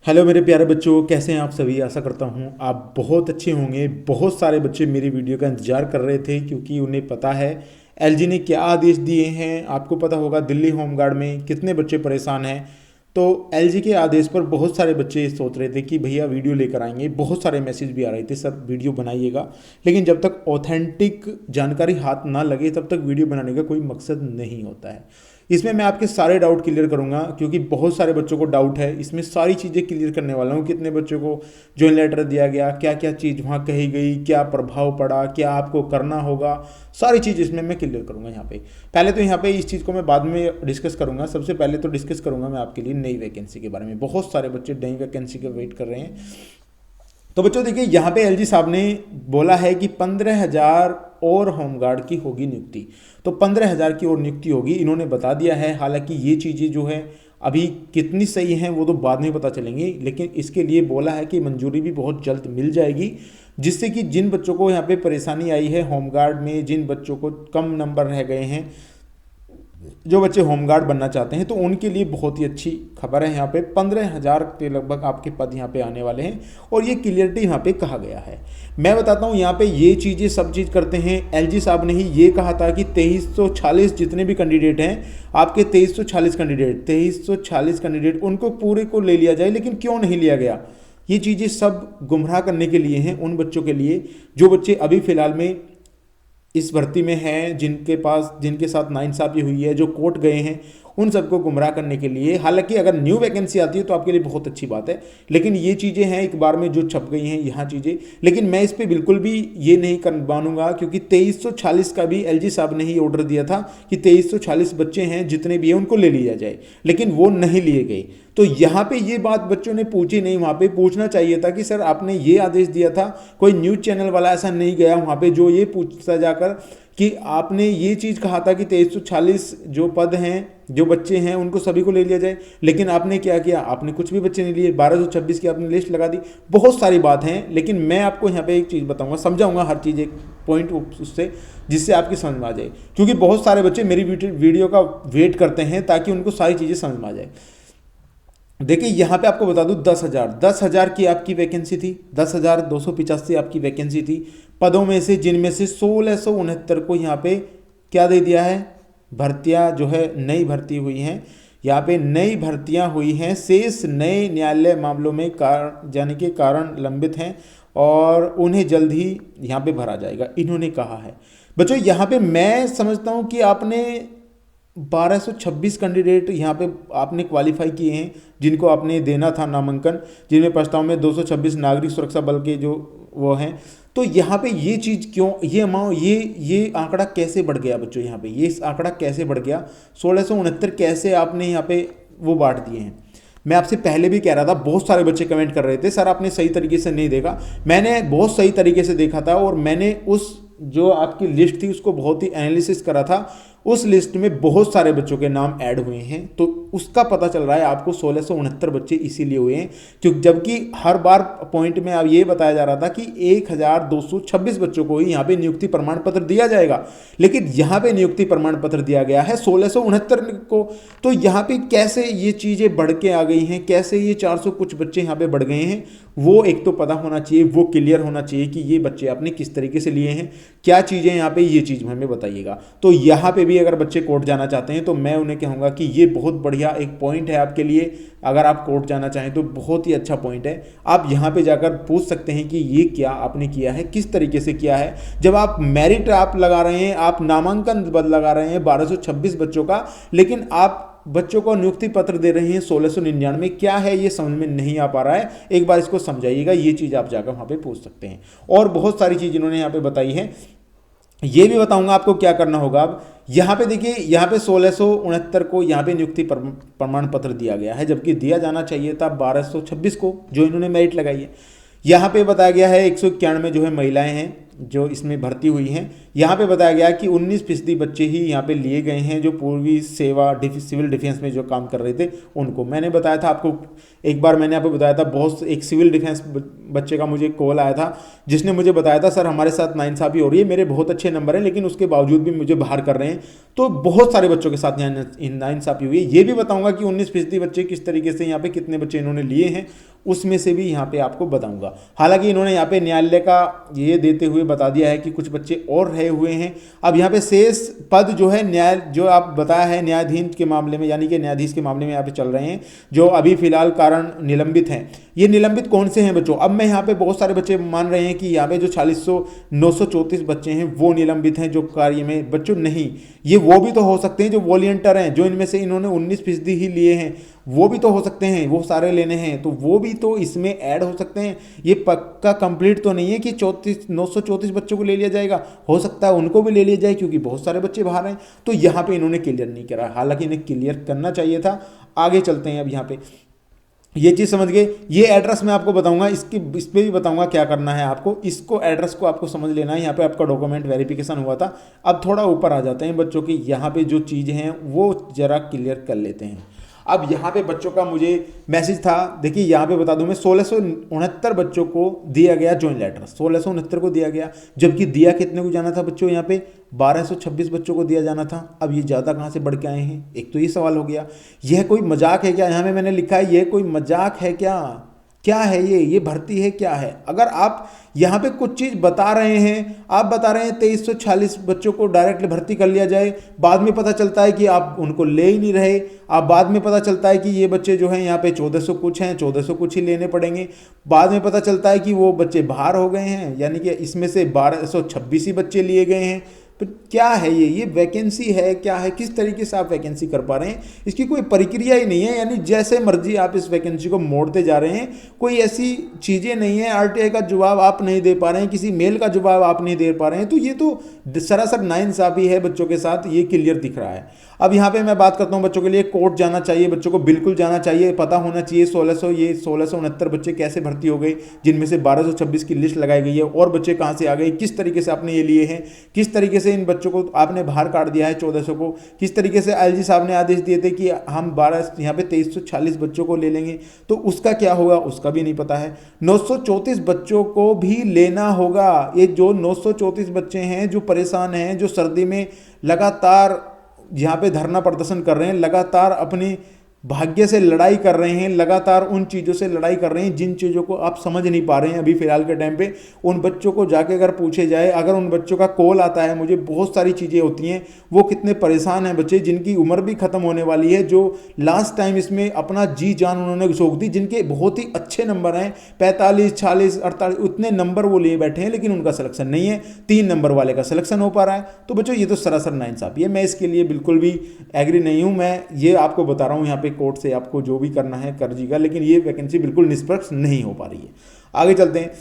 Hello मेरे प्यारे बच्चों, कैसे हैं आप सभी। आशा करता हूं आप बहुत अच्छे होंगे। बहुत सारे बच्चे मेरी वीडियो का इंतज़ार कर रहे थे क्योंकि उन्हें पता है एलजी ने क्या आदेश दिए हैं। आपको पता होगा दिल्ली होमगार्ड में कितने बच्चे परेशान हैं। तो एलजी के आदेश पर बहुत सारे बच्चे सोच रहे थे कि भैया वीडियो लेकर आएंगे। बहुत सारे मैसेज भी आ रहे थे, सर वीडियो बनाइएगा। लेकिन जब तक ऑथेंटिक जानकारी हाथ ना लगे तब तक वीडियो बनाने का कोई मकसद नहीं होता है। इसमें मैं आपके सारे डाउट क्लियर करूंगा क्योंकि बहुत सारे बच्चों को डाउट है। इसमें सारी चीज़ें क्लियर करने वाला हूँ। कितने बच्चों को ज्वाइन लेटर दिया गया, क्या क्या चीज़ वहाँ कही गई, क्या प्रभाव पड़ा, क्या आपको करना होगा, सारी चीज़ इसमें मैं क्लियर करूंगा। यहाँ पे पहले तो यहाँ पे इस चीज़ को मैं बाद में डिस्कस करूंगा। सबसे पहले तो डिस्कस करूंगा मैं आपके लिए नई वैकेंसी के बारे में। बहुत सारे बच्चे नई वैकेंसी का वेट कर रहे हैं। तो बच्चों देखिए, यहाँ पे एलजी साहब ने बोला है कि 15,000 और होमगार्ड की होगी नियुक्ति। तो 15,000 की और नियुक्ति होगी, इन्होंने बता दिया है। हालांकि ये चीज़ें जो है अभी कितनी सही हैं वो तो बाद में पता चलेंगी, लेकिन इसके लिए बोला है कि मंजूरी भी बहुत जल्द मिल जाएगी, जिससे कि जिन बच्चों को यहाँ पे परेशानी आई है होमगार्ड में, जिन बच्चों को कम नंबर रह गए हैं, जो बच्चे होमगार्ड बनना चाहते हैं, तो उनके लिए बहुत ही अच्छी खबर है। यहाँ पे 15,000 के लगभग आपके पद यहाँ पे आने वाले हैं और ये क्लियरिटी यहाँ पे कहा गया है। मैं बताता हूँ यहाँ पे ये चीज़ें सब चीज़ करते हैं। एलजी साहब ने ही ये कहा था कि 2346 जितने भी कैंडिडेट हैं, आपके 2346 कैंडिडेट उनको पूरे को ले लिया जाए। लेकिन क्यों नहीं लिया गया? ये चीज़ें सब गुमराह करने के लिए हैं, उन बच्चों के लिए जो बच्चे अभी फ़िलहाल में इस भर्ती में हैं, जिनके साथ नाइंसाफ़ी हुई है, जो कोर्ट गए हैं, उन सबको गुमराह करने के लिए। हालांकि अगर न्यू वैकेंसी आती है तो आपके लिए बहुत अच्छी बात है, लेकिन ये चीज़ें हैं एक बार में जो छप गई हैं यहाँ चीज़ें। लेकिन मैं इस पर बिल्कुल भी ये नहीं कर मानूंगा क्योंकि 2346 का भी एलजी साहब ने ही ऑर्डर दिया था कि 2346 बच्चे हैं जितने भी हैं उनको ले लिया जाए, लेकिन वो नहीं लिए गए। तो यहाँ पे ये बात बच्चों ने पूछी नहीं। वहाँ पे पूछना चाहिए था कि सर आपने ये आदेश दिया था। कोई न्यूज़ चैनल वाला ऐसा नहीं गया वहाँ पे जो ये पूछता जाकर कि आपने ये चीज़ कहा था कि 2346 जो पद हैं, जो बच्चे हैं, उनको सभी को ले लिया जाए। लेकिन आपने क्या किया? आपने कुछ भी बच्चे नहीं लिए, 1226 की आपने लिस्ट लगा दी। बहुत सारी बात हैं, लेकिन मैं आपको यहाँ पे एक चीज़ बताऊँगा, समझाऊँगा हर चीज़ एक पॉइंट उससे, जिससे आपकी समझ में आ जाए। क्योंकि बहुत सारे बच्चे मेरी वीडियो का वेट करते हैं ताकि उनको सारी चीज़ें समझ में आ जाए। देखिए यहाँ पे आपको बता दूं, 10,000 की आपकी वैकेंसी थी, 10,285 आपकी वैकेंसी थी पदों में से, जिनमें से 1669 को यहाँ पे क्या दे दिया है? भर्तियाँ जो है नई भर्ती हुई हैं। यहाँ पे नई भर्तियाँ हुई हैं। शेष नए न्यायालय मामलों में जाने के कारण लंबित हैं और उन्हें जल्द ही यहाँ पे भरा जाएगा, इन्होंने कहा है। बच्चों यहाँ पे मैं समझता हूँ कि आपने 1226 कैंडिडेट यहाँ पे आपने क्वालिफाई किए हैं, जिनको आपने देना था नामांकन, जिनमें प्रस्ताव में 226 नागरिक सुरक्षा बल के जो वो हैं। तो यहाँ पे ये चीज़ क्यों, ये अमाउंट, ये आंकड़ा कैसे बढ़ गया बच्चों? यहाँ पे ये आंकड़ा कैसे बढ़ गया? 1669 कैसे आपने यहाँ पे वो बांट दिए हैं? मैं आपसे पहले भी कह रहा था, बहुत सारे बच्चे कमेंट कर रहे थे सर आपने सही तरीके से नहीं देखा। मैंने बहुत सही तरीके से देखा था और मैंने उस जो आपकी लिस्ट थी उसको बहुत ही एनालिसिस करा था। उस लिस्ट में बहुत सारे बच्चों के नाम ऐड हुए हैं, तो उसका पता चल रहा है आपको 1669 बच्चे इसीलिए हुए हैं क्योंकि जबकि हर बार पॉइंट में अब ये बताया जा रहा था कि 1226 बच्चों को ही यहाँ पे नियुक्ति प्रमाण पत्र दिया जाएगा, लेकिन यहाँ पे नियुक्ति प्रमाण पत्र दिया गया है 1669 को। तो यहाँ पे कैसे ये चीज़ें बढ़ के आ गई हैं, कैसे ये 400 कुछ बच्चे यहाँ पे बढ़ गए हैं, वो एक तो पता होना चाहिए, वो क्लियर होना चाहिए कि ये बच्चे आपने किस तरीके से लिए हैं, क्या चीज़ें यहाँ पे, ये चीज़ हमें बताइएगा। तो यहाँ पे भी अगर बच्चे कोर्ट जाना चाहते हैं तो मैं उन्हें कहूँगा कि ये बहुत बढ़िया एक पॉइंट है आपके लिए। अगर आप कोर्ट जाना चाहें तो बहुत ही अच्छा पॉइंट है। आप यहाँ पे जाकर पूछ सकते हैं कि ये क्या आपने किया है, किस तरीके से किया है। जब आप मेरिट आप लगा रहे हैं, आप नामांकन बद लगा रहे हैं 1226 बच्चों का, लेकिन आप बच्चों को नियुक्ति पत्र दे रहे हैं 1699, क्या है ये समझ में नहीं आ पा रहा है। एक बार इसको समझाइएगा, ये चीज़ आप जाकर वहाँ पे पूछ सकते हैं। और बहुत सारी चीज़ इन्होंने यहाँ पे बताई है, ये भी बताऊंगा आपको क्या करना होगा। अब यहाँ पे देखिए, यहाँ पे 1669 को यहाँ पे नियुक्ति प्रमाण पत्र दिया गया है, जबकि दिया जाना चाहिए था 1226 को, जो इन्होंने मेरिट लगाई है। यहाँ पे बताया गया है 191 जो है महिलाएं हैं, जो इसमें भर्ती हुई हैं, यहाँ पे बताया गया कि 19% बच्चे ही यहाँ पे लिए गए हैं जो पूर्वी सेवा सिविल डिफेंस में जो काम कर रहे थे उनको। मैंने बताया था आपको, एक बार मैंने आपको बताया था, बहुत एक सिविल डिफेंस बच्चे का मुझे कॉल आया था जिसने मुझे बताया था सर हमारे साथ नाइंसाफ़ी हो रही है, मेरे बहुत अच्छे नंबर हैं लेकिन उसके बावजूद भी मुझे बाहर कर रहे हैं। तो बहुत सारे बच्चों के साथ यहाँ नाइंसाफ़ी हुई है। ये भी बताऊंगा कि 19% बच्चे किस तरीके से यहाँ पे कितने बच्चे इन्होंने लिए हैं, उसमें से भी यहाँ पे आपको बताऊंगा। हालांकि इन्होंने यहाँ पे न्यायालय का ये देते हुए बता दिया है कि कुछ बच्चे और रहे हुए हैं। अब यहाँ पे शेष पद जो है न्याय जो आप बताया है न्यायाधीश के मामले में, यानी कि न्यायाधीश के मामले में यहाँ पे चल रहे हैं जो अभी फिलहाल कारण निलंबित हैं। ये निलंबित कौन से हैं बच्चों? अब मैं यहाँ पे बहुत सारे बच्चे मान रहे हैं कि यहाँ पे जो 934 बच्चे हैं वो निलंबित हैं जो कार्य में। बच्चों नहीं, ये वो भी तो हो सकते हैं जो वॉलंटियर हैं, जो इनमें से इन्होंने 19% ही लिए हैं, वो भी तो हो सकते हैं, वो सारे लेने हैं तो वो भी तो इसमें ऐड हो सकते हैं। ये पक्का कंप्लीट तो नहीं है कि 934 बच्चों को ले लिया जाएगा, हो सकता है उनको भी ले लिया जाए क्योंकि बहुत सारे बच्चे बाहर हैं। तो यहाँ पे इन्होंने क्लियर नहीं करा, हालांकि इन्हें क्लियर करना चाहिए था। आगे चलते हैं। अब यहाँ पे ये चीज़ समझ गए। ये एड्रेस मैं आपको बताऊंगा, इस पर भी बताऊंगा क्या करना है आपको। इसको एड्रेस को आपको समझ लेना है। यहाँ पे आपका डॉक्यूमेंट वेरिफिकेशन हुआ था। अब थोड़ा ऊपर आ जाते हैं बच्चों की, यहाँ पे जो चीज़ हैं वो जरा क्लियर कर लेते हैं। अब यहाँ पे बच्चों का मुझे मैसेज था, देखिए यहाँ पे बता दूं मैं 1669 बच्चों को दिया गया जॉइंट लेटर, 1669 को दिया गया, जबकि दिया कितने को जाना था बच्चों? यहाँ पे 1226 बच्चों को दिया जाना था। अब ये ज़्यादा कहाँ से बढ़ के आए हैं? एक तो ये सवाल हो गया। यह कोई मजाक है क्या? यहाँ पे मैंने लिखा है यह कोई मजाक है क्या? क्या है ये भर्ती है क्या है? अगर आप यहाँ पे कुछ चीज़ बता रहे हैं, आप बता रहे हैं 2346 बच्चों को डायरेक्टली भर्ती कर लिया जाए, बाद में पता चलता है कि आप उनको ले ही नहीं रहे, आप बाद में पता चलता है कि ये बच्चे जो हैं यहाँ पे 1400 कुछ हैं, 1400 कुछ ही लेने पड़ेंगे, बाद में पता चलता है कि वो बच्चे बाहर हो गए हैं, यानी कि इसमें से 1226 ही बच्चे लिए गए हैं। तो क्या है ये वैकेंसी है क्या है? किस तरीके से आप वैकेंसी कर पा रहे हैं? इसकी कोई प्रक्रिया ही नहीं है, यानी जैसे मर्जी आप इस वैकेंसी को मोड़ते जा रहे हैं। कोई ऐसी चीज़ें नहीं है, आरटीआई का जवाब आप नहीं दे पा रहे हैं, किसी मेल का जवाब आप नहीं दे पा रहे हैं। तो ये तो सरासर नाइंसाफ़ी है बच्चों के साथ, ये क्लियर दिख रहा है। अब यहाँ पे मैं बात करता हूँ बच्चों के लिए, कोर्ट जाना चाहिए, बच्चों को बिल्कुल जाना चाहिए, पता होना चाहिए 1669 बच्चे कैसे भर्ती हो गए, जिनमें से 1226 की लिस्ट लगाई गई है, और बच्चे कहाँ से आ गए, किस तरीके से आपने ये लिए हैं, किस तरीके से इन बच्चों को आपने बाहर काट दिया है 1400 को, किस तरीके से एलजी साहब ने आदेश दिए थे कि हम 12 यहाँ पे 2340 बच्चों को ले लेंगे, तो उसका क्या होगा उसका भी नहीं पता है। 934 बच्चों को भी लेना होगा। ये जो 934 बच्चे हैं जो परेशान हैं, जो सर्दी में लगातार यहाँ पे धरना प्रदर्शन कर रहे हैं, लगातार अपनी भाग्य से लड़ाई कर रहे हैं, लगातार उन चीज़ों से लड़ाई कर रहे हैं जिन चीज़ों को आप समझ नहीं पा रहे हैं अभी फ़िलहाल के टाइम पे। उन बच्चों को जाके अगर पूछे जाए, अगर उन बच्चों का कॉल आता है मुझे, बहुत सारी चीज़ें होती हैं, वो कितने परेशान हैं बच्चे, जिनकी उम्र भी ख़त्म होने वाली है, जो लास्ट टाइम इसमें अपना जी जान उन्होंने झोंक दी, जिनके बहुत ही अच्छे नंबर हैं, 45, 46, 48, उतने नंबर वो लिए बैठे हैं, लेकिन उनका सिलेक्शन नहीं है। 3 नंबर वाले का सिलेक्शन हो पा रहा है। तो बच्चों ये तो सरासर नाइंसाफ़ी है, मैं इसके लिए बिल्कुल भी एग्री नहीं हूँ। मैं ये आपको बता रहा हूँ, यहाँ पे कोर्ट से आपको जो भी करना है कर दीजिएगा, लेकिन ये वैकेंसी बिल्कुल निष्पक्ष नहीं हो पा रही है। आगे चलते हैं,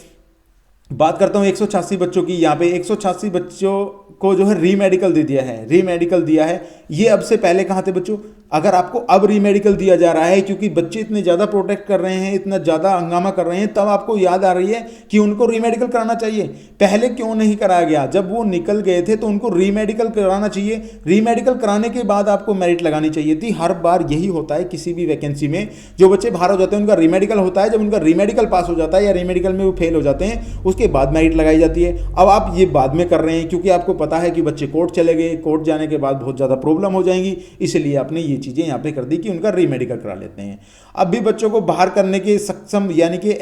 बात करता हूँ 186 बच्चों की। यहाँ पे 186 बच्चों को जो है रीमेडिकल दे दिया है, रीमेडिकल दिया है। ये अब से पहले कहाँ थे बच्चों? अगर आपको अब रीमेडिकल दिया जा रहा है क्योंकि बच्चे इतने ज़्यादा प्रोटेक्ट कर रहे हैं, इतना ज़्यादा हंगामा कर रहे हैं, तब आपको याद आ रही है कि उनको रीमेडिकल कराना चाहिए। पहले क्यों नहीं कराया गया? जब वो निकल गए थे तो उनको रीमेडिकल कराना चाहिए। रीमेडिकल कराने के बाद आपको मेरिट लगानी चाहिए थी। हर बार यही होता है किसी भी वैकेंसी में, जो बच्चे बाहर हो जाते हैं उनका रीमेडिकल होता है, जब उनका रीमेडिकल पास हो जाता है या रीमेडिकल में वो फेल हो जाते हैं, उसके बाद मेरिट लगाई जाती है। अब आप ये बाद में कर रहे हैं क्योंकि आपको पता है कि बच्चे कोर्ट चले गए, कोर्ट जाने के बाद बहुत ज़्यादा प्रॉब्लम हो जाएंगी, इसलिए आपने ये चीज़ें यहाँ पे कर दी कि उनका रीमेडिकल करा लेते हैं। अब भी बच्चों को बाहर करने के सक्षम, यानी कि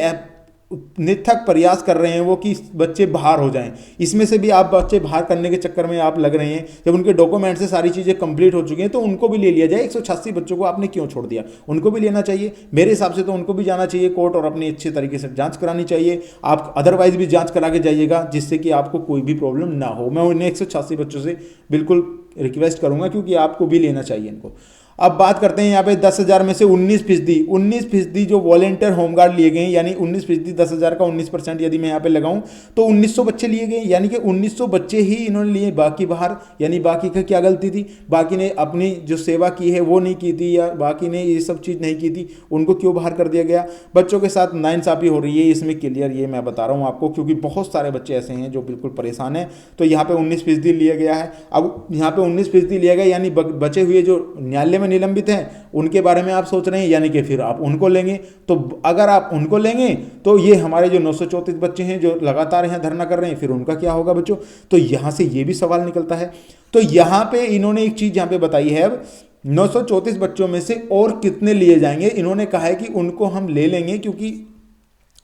निरर्थक प्रयास कर रहे हैं वो कि बच्चे बाहर हो जाएं। इसमें से भी आप बच्चे बाहर करने के चक्कर में आप लग रहे हैं। जब उनके डॉक्यूमेंट से सारी चीज़ें कंप्लीट हो चुकी हैं तो उनको भी ले लिया जाए। 186 बच्चों को आपने क्यों छोड़ दिया? उनको भी लेना चाहिए मेरे हिसाब से, तो उनको भी जाना चाहिए कोर्ट और अपनी अच्छे तरीके से जांच करानी चाहिए। आप अदरवाइज भी जांच करा के जाइएगा जिससे कि आपको कोई भी प्रॉब्लम ना हो। मैं उन्हें 186 बच्चों से बिल्कुल रिक्वेस्ट करूंगा क्योंकि आपको भी लेना चाहिए इनको। अब बात करते हैं यहाँ पे 10,000 में से 19% जो वॉलेंटियर होमगार्ड लिए गए हैं, यानी 19%, 10,000 का 19% यदि मैं यहाँ पे लगाऊं तो 1900 बच्चे लिए गए, यानी कि 1900 बच्चे ही इन्होंने लिए, बाकी बाहर। यानी बाकी का क्या गलती थी? बाकी ने अपनी जो सेवा की है वो नहीं की थी, या बाकी ने ये सब चीज़ नहीं की थी, उनको क्यों बाहर कर दिया गया? बच्चों के साथ नाइंसाफ़ी हो रही है इसमें, क्लियर ये मैं बता रहा हूँ आपको, क्योंकि बहुत सारे बच्चे ऐसे हैं जो बिल्कुल परेशान हैं। तो यहाँ पे 19% लिया गया है। अब यहाँ पे 19% लिया गया, यानी बचे हुए जो न्यायालय में निलंबित हैं उनके बारे में आप सोच रहे हैं, यानी कि फिर आप उनको लेंगे। तो अगर आप उनको लेंगे तो ये हमारे जो 934 बच्चे हैं जो लगातार यहाँ धरना कर रहे हैं, फिर उनका क्या होगा बच्चों? तो यहाँ से ये भी सवाल निकलता है। तो यहाँ पे इन्होंने एक चीज़ यहाँ पे बताई है, अब 934 बच्चों में से और कितने लिए जाएंगे? इन्होंने कहा है कि उनको हम ले लेंगे, क्योंकि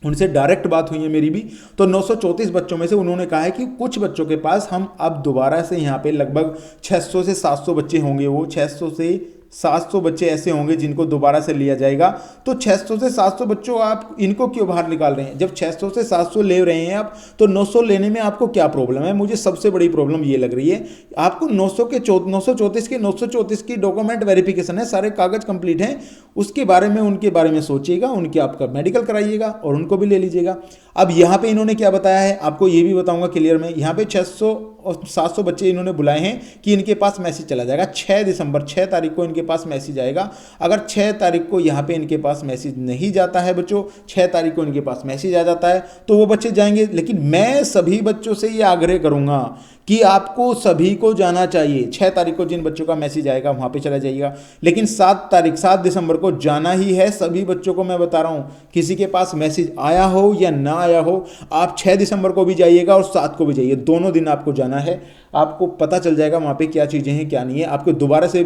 उनसे डायरेक्ट बात हुई है मेरी भी। तो 934 बच्चों में से उन्होंने कहा है कि कुछ बच्चों के पास हम अब दोबारा से यहाँ पे लगभग 600 से 700 बच्चे होंगे, वो 600 से 700 बच्चे ऐसे होंगे जिनको दोबारा से लिया जाएगा। तो 600 से 700 बच्चों आप इनको क्यों बाहर निकाल रहे हैं? जब 600 से 700 ले रहे हैं आप, तो 900 लेने में आपको क्या प्रॉब्लम है? मुझे सबसे बड़ी प्रॉब्लम ये लग रही है, आपको 934 की डॉक्यूमेंट वेरिफिकेशन है, सारे कागज कंप्लीट हैं, उसके बारे में उनके बारे में सोचिएगा, उनके आपका मेडिकल कराइएगा और उनको भी ले लीजिएगा। अब यहाँ पे इन्होंने क्या बताया है आपको ये भी बताऊंगा क्लियर में। यहाँ पे 600 और 700 बच्चे इन्होंने बुलाए हैं कि इनके पास मैसेज चला जाएगा 6 तारीख को इनके पास मैसेज आएगा। अगर 6 तारीख को यहाँ पे इनके पास मैसेज नहीं जाता है बच्चों, 6 तारीख को इनके पास मैसेज आ जाता है तो वो बच्चे जाएंगे। लेकिन मैं सभी बच्चों से ये आग्रह करूंगा कि आपको सभी को जाना चाहिए। 6 तारीख को जिन बच्चों का मैसेज आएगा वहां पे चला जाइएगा, लेकिन 7 दिसंबर को जाना ही है सभी बच्चों को। मैं बता रहा हूं, किसी के पास मैसेज आया हो या ना आया हो, आप 6 दिसंबर को भी जाइएगा और 7 को भी जाइए, दोनों दिन आपको जाना है। आपको पता चल जाएगा वहाँ पे क्या चीज़ें हैं क्या नहीं है। आपको दोबारा से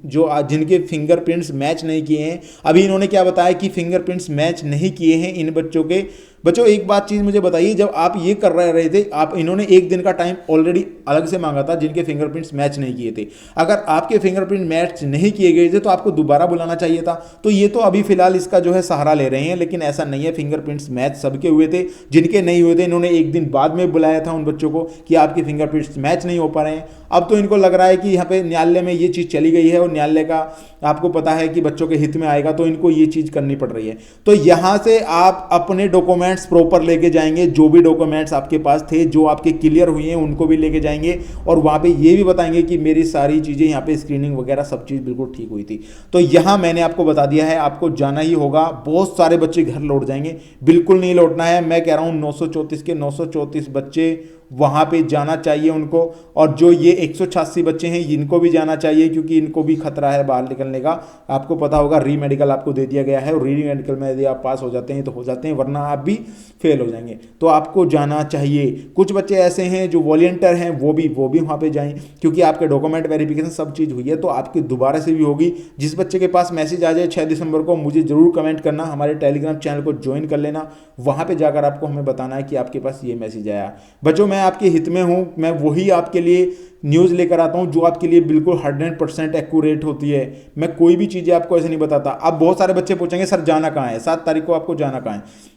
जो जिनके फिंगरप्रिंट्स मैच नहीं किए हैं, अभी इन्होंने क्या बताया कि फिंगरप्रिंट्स मैच नहीं किए हैं इन बच्चों के। बच्चों एक बात चीज़ मुझे बताइए, जब आप ये कर रहे थे, आप इन्होंने एक दिन का टाइम ऑलरेडी अलग से मांगा था जिनके फिंगरप्रिंट्स मैच नहीं किए थे। अगर आपके फिंगरप्रिंट मैच नहीं किए गए थे तो आपको दोबारा बुलाना चाहिए था। तो ये तो अभी फिलहाल इसका जो है सहारा ले रहे हैं, लेकिन ऐसा नहीं है, फिंगरप्रिंट्स मैच सबके हुए थे। जिनके नहीं हुए थे इन्होंने एक दिन बाद में बुलाया था उन बच्चों को कि आपके फिंगरप्रिंट्स मैच नहीं हो पा रहे हैं। अब तो इनको लग रहा है कि यहाँ पे न्यायालय में ये चीज़ चली गई है और न्यायालय का आपको पता है कि बच्चों के हित में आएगा, तो इनको ये चीज़ करनी पड़ रही है। तो यहाँ से आप अपने डॉक्यूमेंट्स प्रॉपर लेके जाएंगे, जो भी डॉक्यूमेंट्स आपके पास थे जो आपके क्लियर हुए हैं उनको भी लेके जाएंगे, और वहाँ पे ये भी बताएंगे कि मेरी सारी चीज़ें यहाँ पे स्क्रीनिंग वगैरह सब चीज़ बिल्कुल ठीक हुई थी। तो यहाँ मैंने आपको बता दिया है, आपको जाना ही होगा। बहुत सारे बच्चे घर लौट जाएंगे, बिल्कुल नहीं लौटना है। मैं कह रहा हूँ 934 के 934 बच्चे वहाँ पे जाना चाहिए उनको, और जो ये 186 बच्चे हैं इनको भी जाना चाहिए, क्योंकि इनको भी खतरा है बाहर निकलने का। आपको पता होगा री मेडिकल आपको दे दिया गया है, और री मेडिकल में यदि आप पास हो जाते हैं तो हो जाते हैं, वरना आप भी फेल हो जाएंगे। तो आपको जाना चाहिए। कुछ बच्चे ऐसे हैं जो वॉलंटियर हैं, वो भी वहाँ पे जाएं, क्योंकि आपके डॉक्यूमेंट वेरिफिकेशन सब चीज़ हुई है तो आपकी दोबारा से भी होगी। जिस बच्चे के पास मैसेज आ जाए 6 दिसंबर को, मुझे ज़रूर कमेंट करना, हमारे टेलीग्राम चैनल को ज्वाइन कर लेना। वहाँ पर जाकर आपको हमें बताना है कि आपके पास ये मैसेज आया। बच्चों मैं आपके हित में हूं, मैं वही आपके लिए न्यूज़ लेकर आता हूं जो आपके लिए बिल्कुल 100% एक्यूरेट होती है। मैं कोई भी चीज़ें आपको ऐसे नहीं बताता। अब बहुत सारे बच्चे पूछेंगे सर जाना कहाँ है, 7 तारीख को आपको जाना कहाँ है?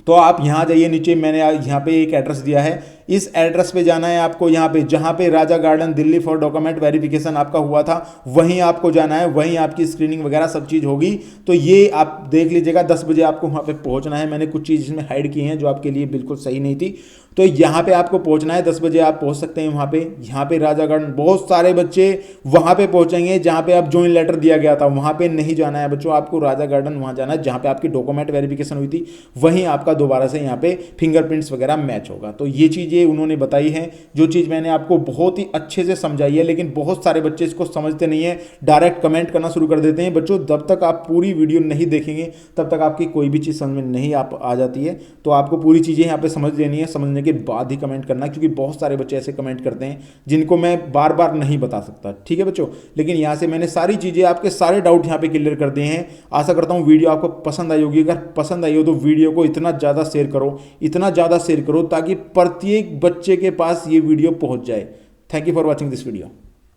तो आप यहाँ जाइए, नीचे मैंने यहाँ पे एक एड्रेस दिया है, इस एड्रेस पे जाना है आपको। यहाँ पे जहाँ पे Raja Garden Delhi for document verification आपका हुआ था वहीं आपको जाना है, वहीं आपकी स्क्रीनिंग वगैरह सब चीज़ होगी। तो ये आप देख लीजिएगा, 10 बजे आपको वहाँ पे पहुँचना है। मैंने कुछ चीज़ इसमें हाइड की हैं जो आपके लिए बिल्कुल सही नहीं थी, तो यहाँ पे आपको पहुँचना है। 10 बजे आप पहुँच सकते हैं वहाँ पे। यहाँ पे राजा गार्डन बहुत सारे बच्चे वहाँ पे पहुँचेंगे जहाँ पे आप ज्वाइन लेटर दिया गया था, वहाँ पे नहीं जाना है बच्चों। आपको राजा गार्डन वहाँ जाना है जहाँ पे आपकी डॉक्यूमेंट वेरिफिकेशन हुई थी, वहीं आपका दोबारा से यहाँ पे फिंगरप्रिंट्स वगैरह मैच होगा। तो ये चीज़ें उन्होंने बताई हैं, जो चीज़ मैंने आपको बहुत ही अच्छे से समझाई है, लेकिन बहुत सारे बच्चे इसको समझते नहीं है, डायरेक्ट कमेंट करना शुरू कर देते हैं। बच्चों जब तक आप पूरी वीडियो नहीं देखेंगे तब तक आपकी कोई भी चीज़ समझ में नहीं आ जाती है। तो आपको पूरी चीज़ें यहाँ पे समझ लेनी है, समझने के बाद ही कमेंट करना, क्योंकि बहुत सारे बच्चे ऐसे कमेंट करते हैं जिनको मैं बार बार नहीं बता सकता। ठीक है बच्चों, लेकिन यहाँ से मैंने सारी चीज़ें आपके सारे डाउट यहाँ पे क्लियर कर दिए हैं। आशा करता हूँ वीडियो आपको पसंद आई होगी। अगर पसंद आई हो तो वीडियो को इतना ज़्यादा शेयर करो, इतना ज़्यादा शेयर करो ताकि प्रत्येक बच्चे के पास ये वीडियो पहुँच जाए। Thank you for watching this video.